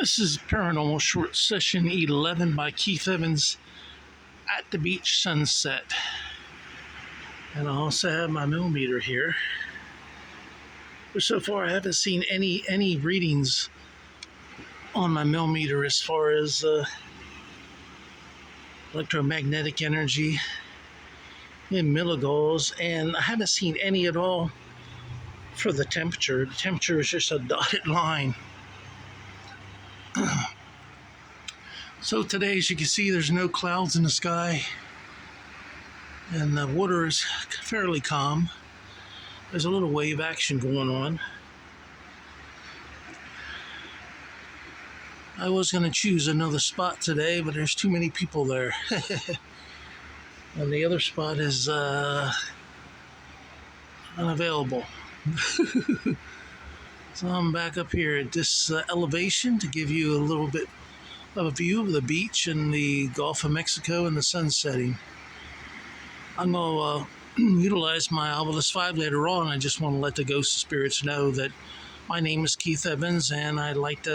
This is Paranormal Short Session 11 by Keith Evans at the beach sunset. And I also have my millimeter here. But so far I haven't seen any readings on my millimeter as far as electromagnetic energy in milligauss, and I haven't seen any at all for the temperature. The temperature is just a dotted line. So today, as you can see, there's no clouds in the sky, and the water is fairly calm. There's a little wave action going on. I was going to choose another spot today, but there's too many people there. And the other spot is unavailable. So I'm back up here at this elevation to give you a little bit of a view of the beach and the Gulf of Mexico and the sun setting. I'm going to utilize my Obelisk 5 later on. I just want to let the ghost spirits know that my name is Keith Evans, and I'd like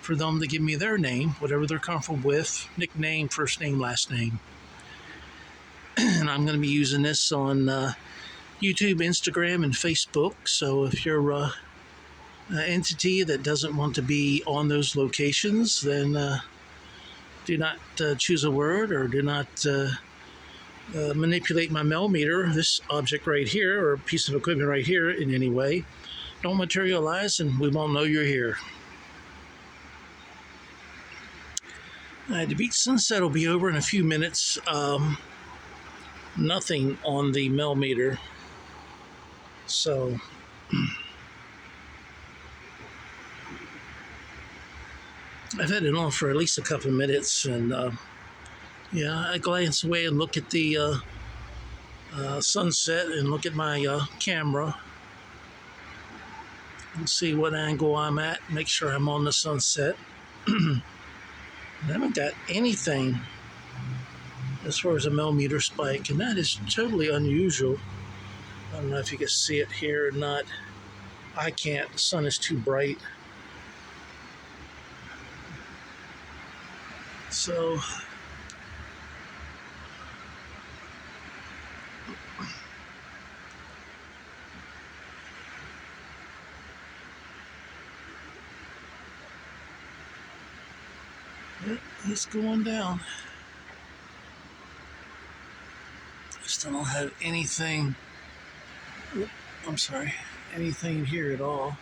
for them to give me their name, whatever they're comfortable with, nickname, first name, last name. And I'm going to be using this on YouTube, Instagram, and Facebook. So if you're an entity that doesn't want to be on those locations, then do not choose a word, or do not manipulate my millimeter, this object right here, or piece of equipment right here, in any way. Don't materialize, and we won't know you're here. The beach sunset will be over in a few minutes. Nothing on the millimeter. So I've had it on for at least a couple of minutes, and I glance away and look at the sunset and look at my camera and see what angle I'm at, make sure I'm on the sunset. I haven't got anything as far as a millimeter spike, and that is totally unusual. I don't know if you can see it here or not. I can't. The sun is too bright. So it's going down. I still don't have anything. I'm sorry, anything here at all.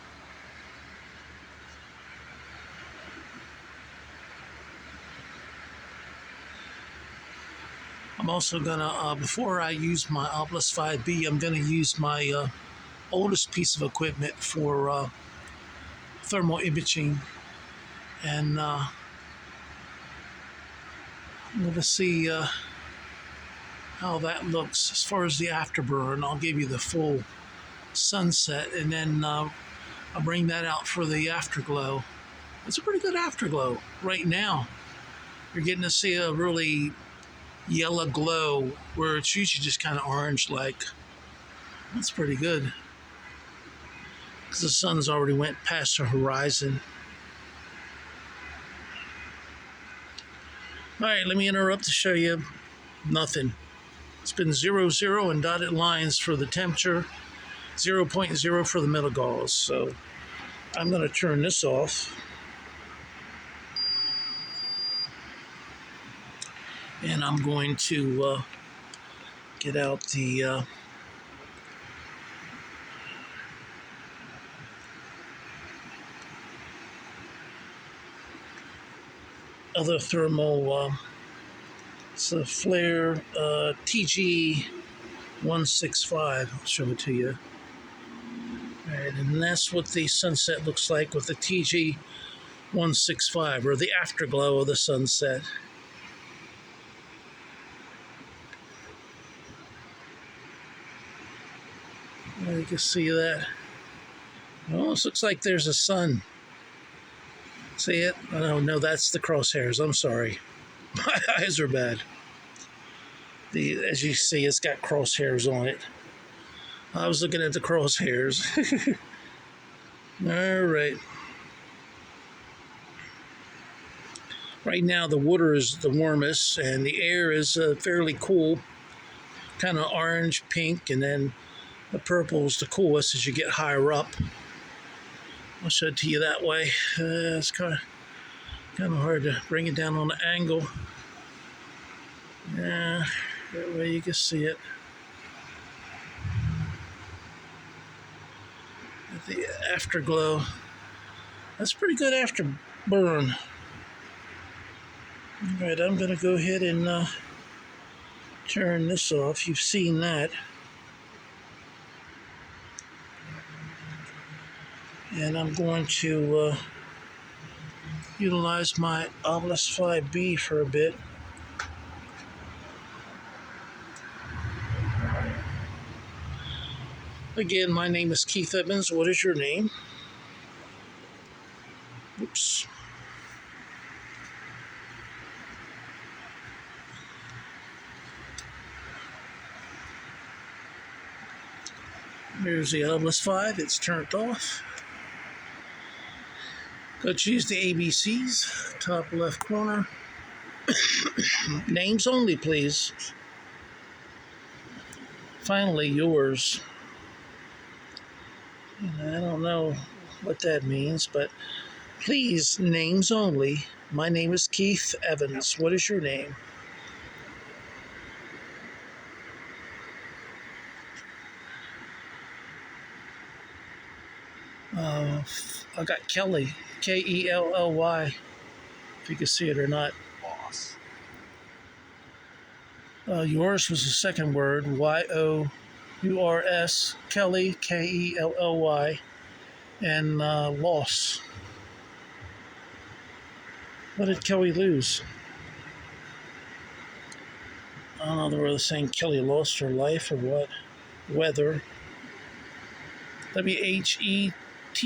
I'm also gonna, before I use my Obelisk 5B, I'm gonna use my oldest piece of equipment for thermal imaging, and I'm gonna see how that looks as far as the afterburn. I'll give you the full sunset, and then I'll bring that out for the afterglow. It's a pretty good afterglow right now. You're getting to see a really yellow glow where it's usually just kind of orange like. That's pretty good because the sun's already went past the horizon. Alright, let me interrupt to show you nothing. It's been 0, and dotted lines for the temperature, 0.0 for the milligauss. So I'm going to turn this off. And I'm going to get out the other thermal, it's a flare TG165. I'll show it to you. All right, and that's what the sunset looks like with the TG165, or the afterglow of the sunset. You can see that. It almost looks like there's a sun. See it? Oh, no, that's the crosshairs. I'm sorry. My eyes are bad. As you see, it's got crosshairs on it. I was looking at the crosshairs. All right. Right now, the water is the warmest, and the air is fairly cool, kind of orange, pink, and then the purple is the coolest as you get higher up. I'll show it to you that way. It's kind of hard to bring it down on the angle. Yeah, that way you can see it. The afterglow. That's pretty good after burn. All right, I'm going to go ahead and turn this off. You've seen that. And I'm going to utilize my Obelisk 5B for a bit. Again, my name is Keith Evans. What is your name? Oops. Here's the Obelisk 5. It's turned off. Go choose the ABCs, top left corner. Names only, please. Finally, yours. I don't know what that means, but please, names only. My name is Keith Evans. What is your name? I got Kelly, Kelly, if you can see it or not. Boss. Yours was the second word, Yours, Kelly, Kelly, and loss. What did Kelly lose? I don't know, they were saying Kelly lost her life or what. Weather. WHETHER. I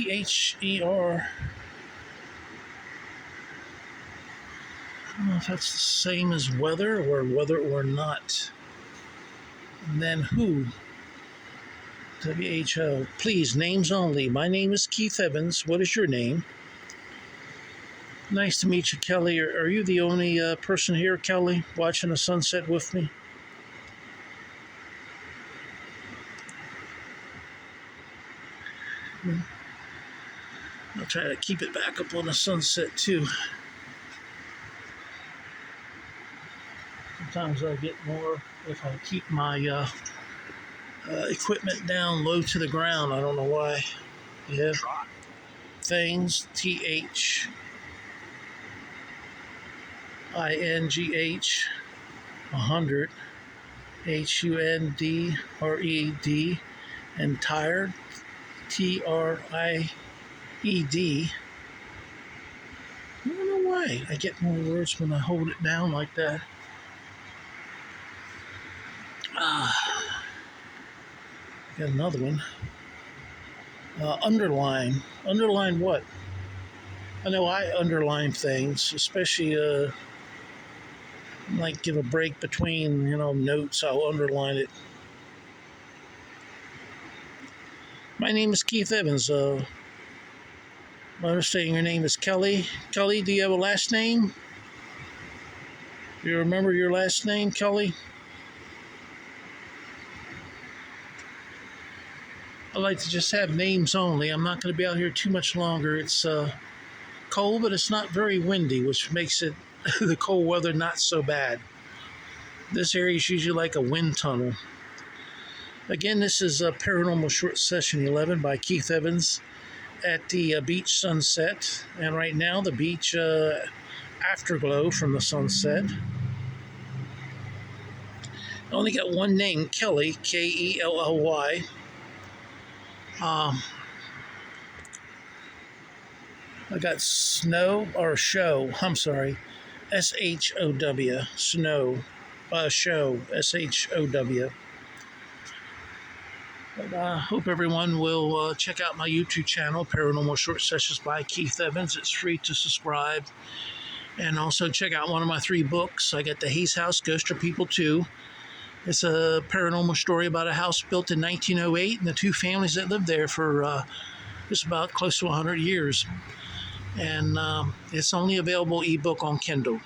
don't know if that's the same as weather or not. And then who? WHO. Please, names only. My name is Keith Evans. What is your name? Nice to meet you, Kelly. Are you the only person here, Kelly, watching the sunset with me? I'll try to keep it back up on the sunset, too. Sometimes I get more if I keep my equipment down low to the ground. I don't know why. Yeah. Things, THINGH, INGH, 100, HUNDRED, and tired, TRIED. I don't know why I get more words when I hold it down like that. Got another one. Underline. Underline what? I know I underline things, especially like give a break between, notes. I'll underline it. My name is Keith Evans. I understand your name is Kelly. Kelly, do you have a last name? Do you remember your last name, Kelly? I like to just have names only. I'm not going to be out here too much longer. It's cold, but it's not very windy, which makes it the cold weather not so bad. This area is usually like a wind tunnel. Again, this is Paranormal Short Session 11 by Keith Evans at the beach sunset. And right now, the beach afterglow from the sunset. I only got one name, Kelly, Kelly. I got show, SHOW, snow, show, SHOW. But I hope everyone will check out my YouTube channel, Paranormal Short Sessions by Keith Evans. It's free to subscribe. And also check out one of my 3 books. I got The Hayes House, Ghost or People 2. It's a paranormal story about a house built in 1908 and the 2 families that lived there for just about close to 100 years. and it's only available ebook on Kindle.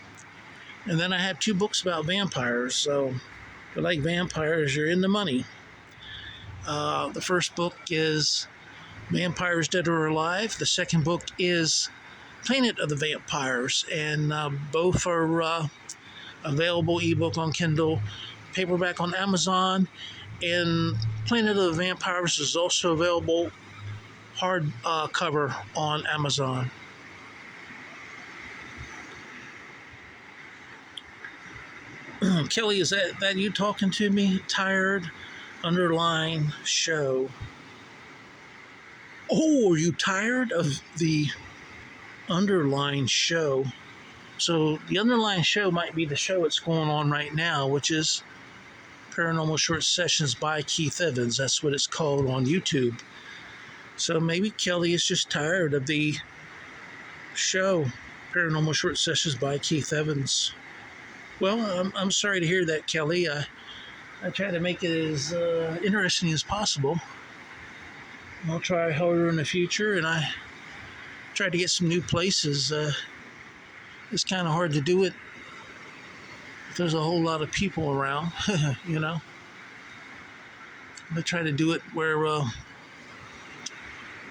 And then I have two books about vampires. So if you like vampires, you're in the money. The first book is Vampires Dead or Alive. The second book is Planet of the Vampires, and both are available ebook on Kindle, paperback on Amazon, and Planet of the Vampires is also available hard cover on Amazon. Kelly, is that you talking to me? Tired, underline show. Oh, are you tired of the underline show? So the underlying show might be the show that's going on right now, which is Paranormal Short Sessions by Keith Evans. That's what it's called on YouTube. So maybe Kelly is just tired of the show, Paranormal Short Sessions by Keith Evans. Well, I'm sorry to hear that, Kelly. I try to make it as interesting as possible. I'll try harder in the future, and I try to get some new places. It's kind of hard to do it if there's a whole lot of people around, you know. I try to do it where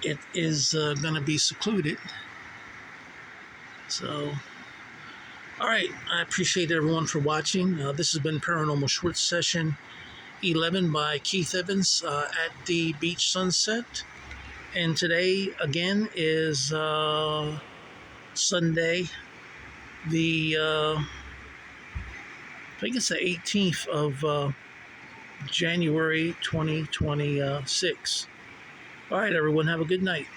it is going to be secluded. So, all right. I appreciate everyone for watching. This has been Paranormal Short Session 11 by Keith Evans at the Beach Sunset. And today, again, is Sunday, I think it's the 18th of January 2026. All right, everyone, have a good night.